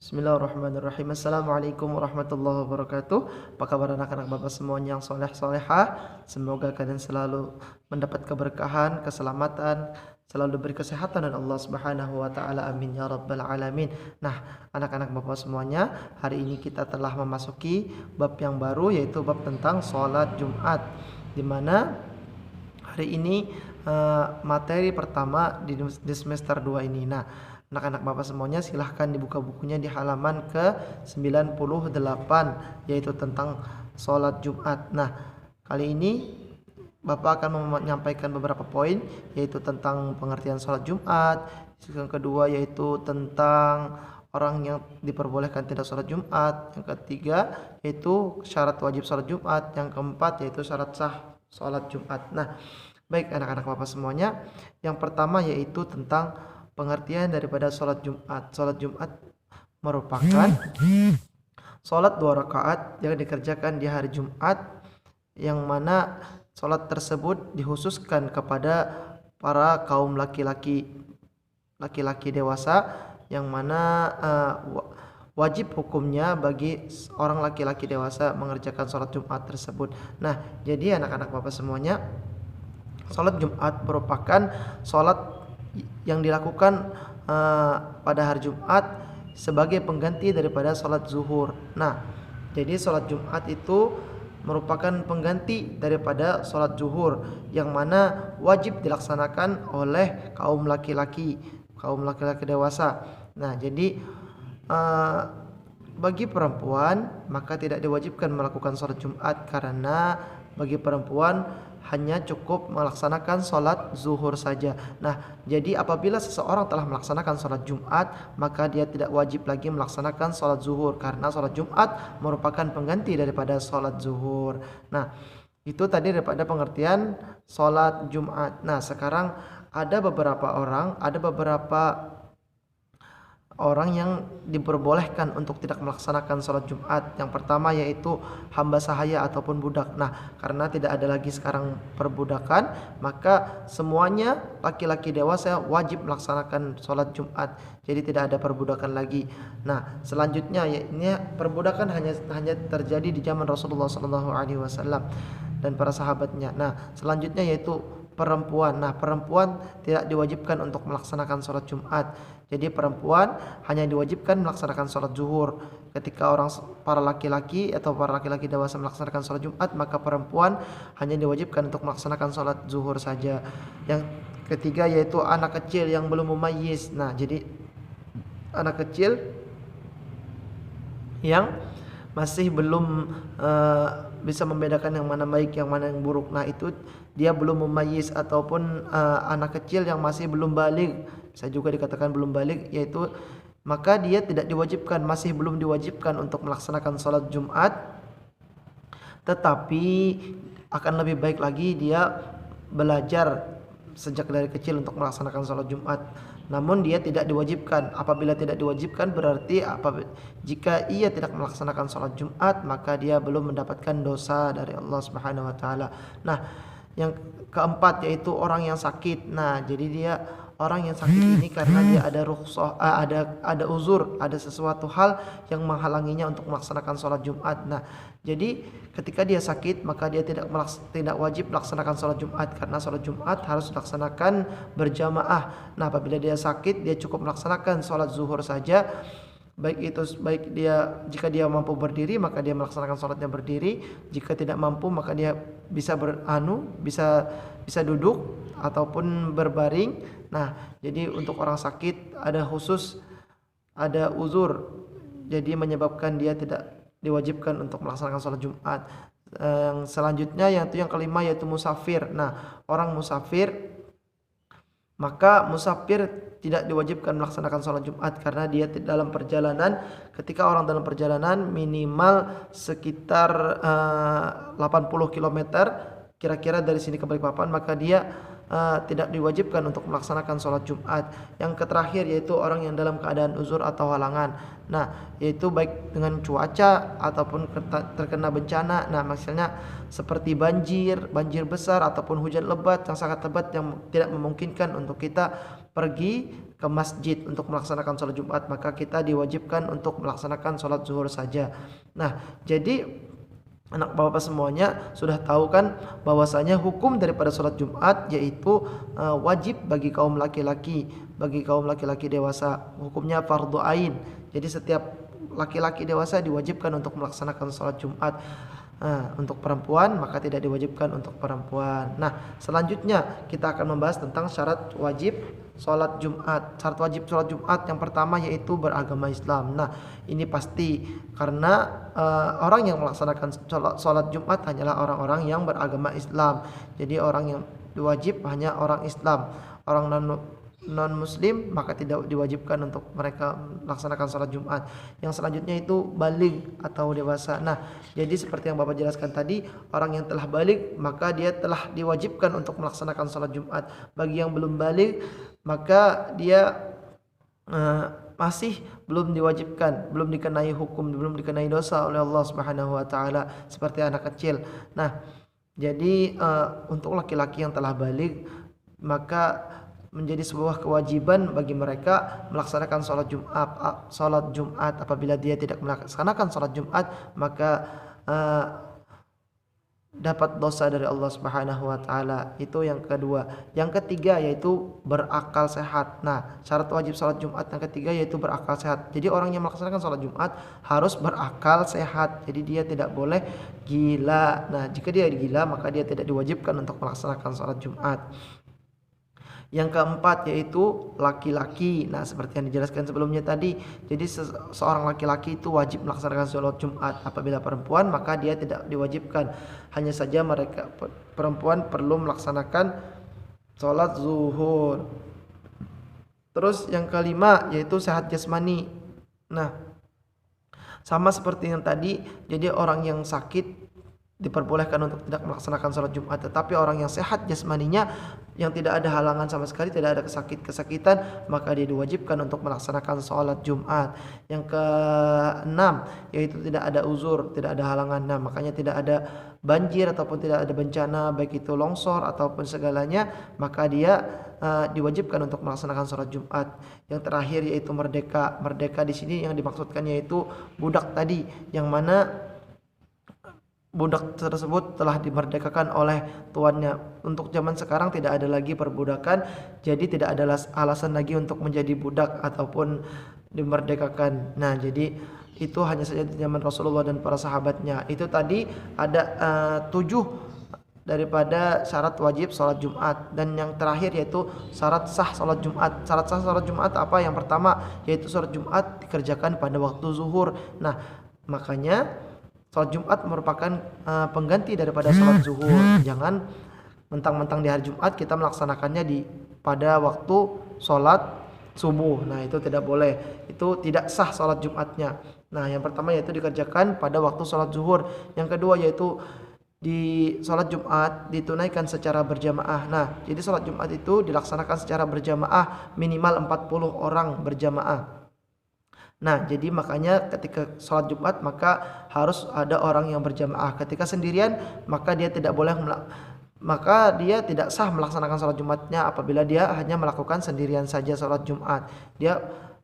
Bismillahirrahmanirrahim. Assalamualaikum warahmatullahi wabarakatuh. Apa kabar anak-anak bapak semuanya yang soleh solehah? Semoga kalian selalu mendapat keberkahan, keselamatan, selalu diberi kesehatan dan Allah Subhanahu wa taala. Amin ya rabbal alamin. Nah, anak-anak bapak semuanya, hari ini kita telah memasuki bab yang baru, yaitu bab tentang sholat Jumat, di mana hari ini materi pertama di semester 2 ini. Nah, anak-anak bapak semuanya silahkan dibuka bukunya di halaman ke 98, yaitu tentang sholat Jumat. Nah, kali ini bapak akan menyampaikan beberapa poin, yaitu tentang pengertian sholat Jumat. Yang kedua yaitu tentang orang yang diperbolehkan tidak sholat Jumat. Yang ketiga yaitu syarat wajib sholat Jumat. Yang keempat yaitu syarat sah sholat Jumat. Nah, baik anak-anak bapak semuanya, yang pertama yaitu tentang pengertian daripada sholat Jumat. Sholat Jumat merupakan sholat 2 rakaat yang dikerjakan di hari Jumat, yang mana sholat tersebut dikhususkan kepada para kaum laki-laki dewasa, yang mana wajib hukumnya bagi orang laki-laki dewasa mengerjakan sholat Jumat tersebut. Nah, jadi anak-anak bapak semuanya, sholat Jumat merupakan sholat yang dilakukan pada hari Jumat sebagai pengganti daripada sholat zuhur. Nah, jadi sholat Jumat itu merupakan pengganti daripada sholat zuhur, yang mana wajib dilaksanakan oleh kaum laki-laki dewasa. Nah, jadi bagi perempuan maka tidak diwajibkan melakukan sholat Jumat, karena bagi perempuan hanya cukup melaksanakan sholat zuhur saja. Nah, jadi apabila seseorang telah melaksanakan sholat Jumat, maka dia tidak wajib lagi melaksanakan sholat zuhur, karena sholat Jumat merupakan pengganti daripada sholat zuhur. Nah, itu tadi daripada pengertian sholat Jumat. Nah, sekarang ada beberapa orang yang diperbolehkan untuk tidak melaksanakan sholat Jumat. Yang pertama yaitu hamba sahaya ataupun budak. Nah, karena tidak ada lagi sekarang perbudakan, maka semuanya laki-laki dewasa wajib melaksanakan sholat Jumat. Jadi tidak ada perbudakan lagi. Nah, selanjutnya ini perbudakan hanya terjadi di zaman Rasulullah SAW dan para sahabatnya. Nah, selanjutnya yaitu perempuan. Nah, perempuan tidak diwajibkan untuk melaksanakan sholat Jumat. Jadi perempuan hanya diwajibkan melaksanakan sholat zuhur. Ketika para laki-laki dewasa melaksanakan sholat Jumat, maka perempuan hanya diwajibkan untuk melaksanakan sholat zuhur saja. Yang ketiga yaitu anak kecil yang belum mumayyiz. Nah, jadi anak kecil yang masih belum bisa membedakan yang mana baik, yang mana yang buruk. Nah, itu dia belum mumayyiz, ataupun anak kecil yang masih belum baligh, bisa juga dikatakan belum baligh, yaitu maka dia masih belum diwajibkan untuk melaksanakan sholat Jumat, tetapi akan lebih baik lagi dia belajar sejak dari kecil untuk melaksanakan sholat Jumat. Namun dia tidak diwajibkan. Apabila tidak diwajibkan, berarti jika ia tidak melaksanakan sholat Jumat, maka dia belum mendapatkan dosa dari Allah Subhanahu wa taala. Nah, yang keempat yaitu orang yang sakit. Nah, jadi dia orang yang sakit ini karena dia ada rukhsah, ada uzur, ada sesuatu hal yang menghalanginya untuk melaksanakan sholat Jumat. Nah, jadi ketika dia sakit, maka dia tidak wajib melaksanakan sholat Jumat, karena sholat Jumat harus dilaksanakan berjamaah. Nah, apabila dia sakit, dia cukup melaksanakan sholat zuhur saja. Jika dia mampu berdiri, maka dia melaksanakan sholatnya berdiri. Jika tidak mampu, maka dia bisa bisa duduk ataupun berbaring. Nah, jadi untuk orang sakit ada uzur, jadi menyebabkan dia tidak diwajibkan untuk melaksanakan sholat Jumat. Selanjutnya yaitu yang kelima yaitu musafir. Nah, orang musafir, maka musafir tidak diwajibkan melaksanakan sholat Jumat karena dia dalam perjalanan. Ketika orang dalam perjalanan minimal sekitar 80 km kira-kira dari sini ke Balikpapan, maka dia tidak diwajibkan untuk melaksanakan sholat Jumat. Yang terakhir yaitu orang yang dalam keadaan uzur atau halangan. Nah, yaitu baik dengan cuaca ataupun terkena bencana. Nah, misalnya seperti banjir besar ataupun hujan lebat yang sangat lebat yang tidak memungkinkan untuk kita pergi ke masjid untuk melaksanakan sholat Jumat, maka kita diwajibkan untuk melaksanakan sholat zuhur saja. Nah, jadi anak bapak semuanya sudah tahu kan bahwasanya hukum daripada sholat Jumat yaitu wajib bagi kaum laki-laki, dewasa. Hukumnya fardu ain. Jadi setiap laki-laki dewasa diwajibkan untuk melaksanakan sholat Jumat. Untuk perempuan maka tidak diwajibkan untuk perempuan. Nah, selanjutnya kita akan membahas tentang syarat wajib sholat Jumat. Syarat wajib sholat Jumat yang pertama yaitu beragama Islam. Nah, ini pasti karena orang yang melaksanakan sholat Jumat hanyalah orang-orang yang beragama Islam. Jadi orang yang diwajib hanya orang Islam. Orang non muslim maka tidak diwajibkan untuk mereka melaksanakan sholat Jumat. Yang selanjutnya itu baligh atau dewasa. Nah, jadi seperti yang Bapak jelaskan tadi, orang yang telah baligh maka dia telah diwajibkan untuk melaksanakan sholat Jumat. Bagi yang belum baligh maka dia masih belum diwajibkan, belum dikenai hukum, belum dikenai dosa oleh Allah Subhanahu wa taala seperti anak kecil. Nah, jadi untuk laki-laki yang telah baligh maka menjadi sebuah kewajiban bagi mereka melaksanakan sholat Jumat. Apabila dia tidak melaksanakan sholat Jumat maka dapat dosa dari Allah Subhanahu wa taala. Itu yang kedua. Yang ketiga yaitu berakal sehat. Nah, syarat wajib sholat Jumat yang ketiga yaitu berakal sehat. Jadi orang yang melaksanakan sholat Jumat harus berakal sehat. Jadi dia tidak boleh gila. Nah, jika dia gila maka dia tidak diwajibkan untuk melaksanakan sholat Jumat. Yang keempat yaitu laki-laki. Nah, seperti yang dijelaskan sebelumnya tadi, jadi seorang laki-laki itu wajib melaksanakan sholat Jumat. Apabila perempuan maka dia tidak diwajibkan. Hanya saja mereka perempuan perlu melaksanakan sholat zuhur. Terus yang kelima yaitu sehat jasmani. Nah, sama seperti yang tadi, jadi orang yang sakit diperbolehkan untuk tidak melaksanakan sholat Jumat, tetapi orang yang sehat jasmaninya, yang tidak ada halangan sama sekali, tidak ada kesakitan, maka dia diwajibkan untuk melaksanakan sholat Jumat. Yang keenam yaitu tidak ada uzur, tidak ada halangan. Nah, makanya tidak ada banjir ataupun tidak ada bencana baik itu longsor ataupun segalanya, maka dia diwajibkan untuk melaksanakan sholat Jumat. Yang terakhir yaitu merdeka. Merdeka di sini yang dimaksudkan yaitu budak tadi, yang mana budak tersebut telah dimerdekakan oleh tuannya. Untuk zaman sekarang tidak ada lagi perbudakan, jadi tidak ada alasan lagi untuk menjadi budak ataupun dimerdekakan. Nah, jadi itu hanya saja di zaman Rasulullah dan para sahabatnya. Itu tadi ada 7 daripada syarat wajib sholat Jumat. Dan yang terakhir yaitu syarat sah sholat Jumat. Syarat sah sholat Jumat apa? Yang pertama yaitu sholat Jumat dikerjakan pada waktu zuhur. Nah, makanya sholat Jumat merupakan pengganti daripada sholat zuhur. Jangan mentang-mentang di hari Jumat kita melaksanakannya pada waktu sholat subuh. Nah, itu tidak boleh. Itu tidak sah sholat Jumatnya. Nah, yang pertama yaitu dikerjakan pada waktu sholat zuhur. Yang kedua yaitu di sholat Jumat ditunaikan secara berjamaah. Nah, jadi sholat Jumat itu dilaksanakan secara berjamaah, minimal 40 orang berjamaah. Nah, jadi makanya ketika sholat Jumat maka harus ada orang yang berjamaah. Ketika sendirian maka dia tidak sah melaksanakan sholat Jumatnya apabila dia hanya melakukan sendirian saja sholat Jumat. Dia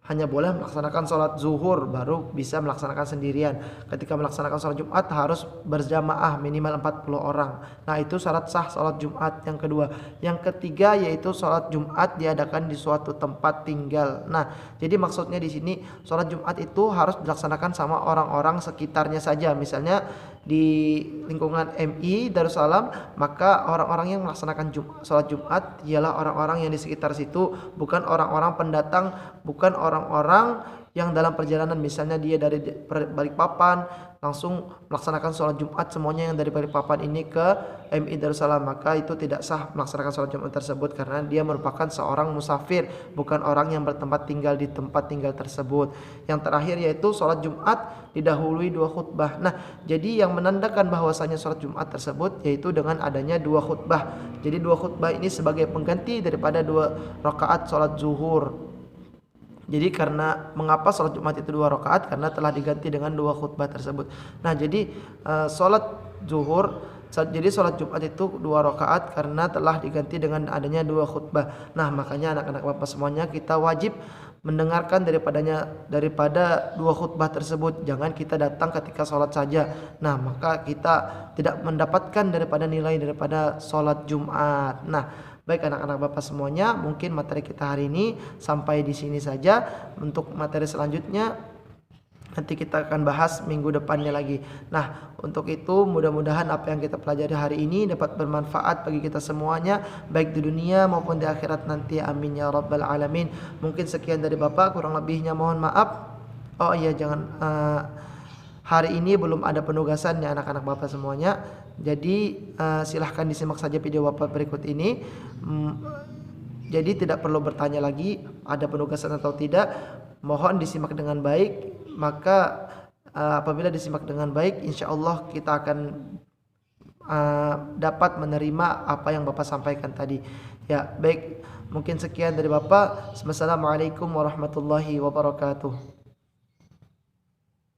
hanya boleh melaksanakan sholat zuhur baru bisa melaksanakan sendirian. Ketika melaksanakan sholat Jumat harus berjamaah minimal 40 orang. Nah, itu syarat sah sholat Jumat yang kedua. Yang ketiga yaitu sholat Jumat diadakan di suatu tempat tinggal. Nah, jadi maksudnya di sini sholat Jumat itu harus dilaksanakan sama orang-orang sekitarnya saja. Misalnya di lingkungan MI Darussalam, maka orang-orang yang melaksanakan sholat Jumat ialah orang-orang yang di sekitar situ, bukan orang-orang pendatang, bukan orang-orang yang dalam perjalanan. Misalnya dia dari Balikpapan langsung melaksanakan sholat Jumat, semuanya yang dari Balikpapan ini ke MI Darussalam, maka itu tidak sah melaksanakan sholat Jumat tersebut karena dia merupakan seorang musafir, bukan orang yang bertempat tinggal di tempat tinggal tersebut. Yang terakhir yaitu sholat Jumat didahului 2 khutbah. Nah, jadi yang menandakan bahwasanya sholat Jumat tersebut yaitu dengan adanya 2 khutbah. Jadi 2 khutbah ini sebagai pengganti daripada 2 rakaat sholat zuhur. Jadi karena mengapa sholat Jumat itu 2 rakaat? Karena telah diganti dengan 2 khutbah tersebut. Nah, jadi sholat zuhur Jadi sholat Jumat itu 2 rakaat karena telah diganti dengan adanya 2 khutbah. Nah, makanya anak-anak Bapak semuanya kita wajib mendengarkan daripada 2 khutbah tersebut. Jangan kita datang ketika sholat saja. Nah, maka kita tidak mendapatkan daripada sholat Jumat. Nah, baik anak-anak Bapak semuanya, mungkin materi kita hari ini sampai di sini saja. Untuk materi selanjutnya nanti kita akan bahas minggu depannya lagi. Nah, untuk itu mudah-mudahan apa yang kita pelajari hari ini dapat bermanfaat bagi kita semuanya, baik di dunia maupun di akhirat nanti. Amin ya rabbal alamin. Mungkin sekian dari Bapak, kurang lebihnya mohon maaf. Oh iya, hari ini belum ada penugasan ya anak-anak Bapak semuanya. Jadi silahkan disimak saja video Bapak berikut ini. Jadi tidak perlu bertanya lagi ada penugasan atau tidak. Mohon disimak dengan baik. Maka apabila disimak dengan baik, insya Allah kita akan dapat menerima apa yang Bapak sampaikan tadi. Ya, baik. Mungkin sekian dari Bapak. Wassalamualaikum warahmatullahi wabarakatuh.